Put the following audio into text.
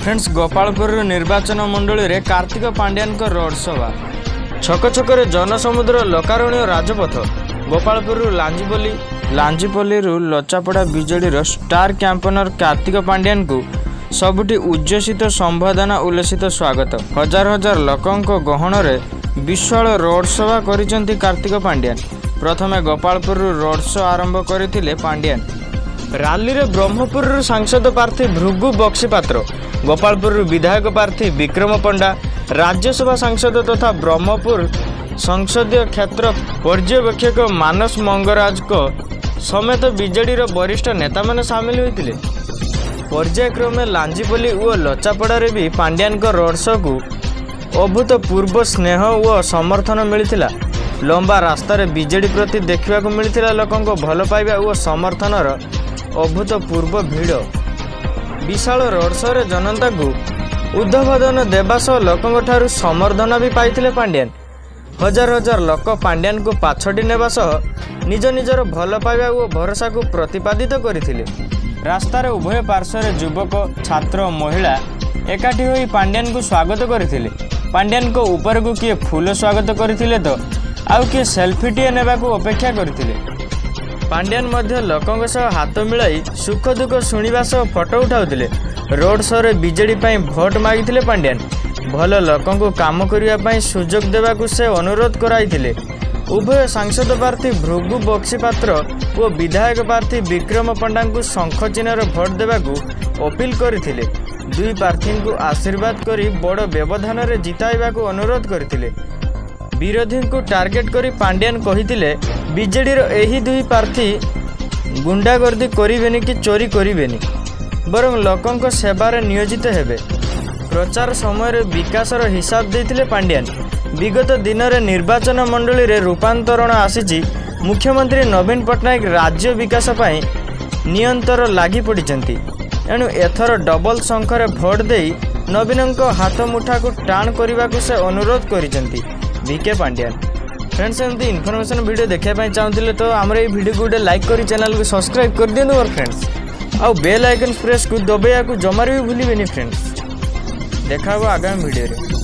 Friends Gopalpur निर्वाचन मंडली रे कार्तिक पांड्यान को रोड सभा छक छक जनसमुद्र लोकारण्य Rajpath Gopalpur Lanjipalli Lachapada BJD star campaigner Kartik Pandian को सबुठी उज्जसित संबोधना उल्लसित स्वागत हजार हजार लोकों गहन विशाल रोड सभा करिसेंती कार्तिक पांड्यान। प्रथमे गोपालपुर रोड शो आरंभ करथिले पांड्यान। रैली रे ब्रह्मपुर सांसद प्रार्थी भृगु बक्सीपात्र, गोपालपुर विधायक प्रार्थी विक्रम पंडा, राज्यसभा सांसद तथा ब्रह्मपुर संसदीय क्षेत्र पर्यवेक्षक मानस मंगराज को समेत बीजेडी वरिष्ठ नेता माने सामिल होइतिले। पर्यायक्रमे लांजीपल्ली और लचापड़ा रे भी पांड्यान को रोड शो को अभूतपूर्व स्नेह और समर्थन मिलता। लंबा रास्तार बीजेडी प्रति देखा मिलता लोकों भल पाइबा और समर्थनर अभूतपूर्व भीड़। विशाल रोड शो रे जनता को उद्बोधन देवा सह लोकों ठारू समर्थन भी पाइथिले पांड्यान। हजार हजार लोक पांड्यान को पाछड़ी नेबा सह निज निजर भल पाइबा और भरोसा को प्रतिपादित करथिले। रास्तार उभय पार्श्वर युवक छात्र महिला एकाठी होई पांड्यान को स्वागत करथिले। पांड्यान को ऊपर को किए फूल स्वागत करथिले तो आउ किए सेल्फीटीए नेबा को अपेक्षा करथिले। पांड्यान मध्य लोकों सह हाथ मिलाई सुख दुख शुणिबा सह फोटो उठाउथिले। रोड शो रे बीजेडी पई भोट मागिथिले पांड्यान। भल लोकों को काम करिया पई सुजोग देबाकू से अनुरोध कराइथिले। उभय सांसद प्रार्थी भृगु बक्सीपात्र और विधायक प्रार्थी विक्रम पंडा को शंख चिन्हर भोट देबाकू अपील करथिले। दुई प्रार्थी को आशीर्वाद करी बड़ व्यवधान रे जिताइबा को अनुरोध करथिले। विरोधी को टार्गेट करी पांड्यान कहिथिले बीजेडी रो एही दुई प्रार्थी गुंडागर्दी करिवेनी कि चोरी करिवेनी, बरं लोकों को सेवार नियोजित हेबे। प्रचार समय विकासर हिसाब देथिले पांड्यान। विगत दिन में निर्वाचन मंडली रे रूपांतरण आसीची। मुख्यमंत्री नवीन पट्टनायक राज्य विकास पाई नियंतर लागी पड़िचंती। एणु एथर डबल संख्यार भोट देई नवीन हाथ मुठा को टाण करने से अनुरोध करिसेंती वीके पांड्यान। फ्रेंड्स एमती इनफॉरमेशन वीडियो देखा चाहते तो आमर ये वीडियो को गोटे लाइक कर चैनल को सब्सक्राइब कर दिंतु मोर फ्रेंड्स। आउ बेल आइकन प्रेस को दबाइया को जमार भी भूलिबेनी फ्रेंड्स। देखा आगामी वीडियो रे।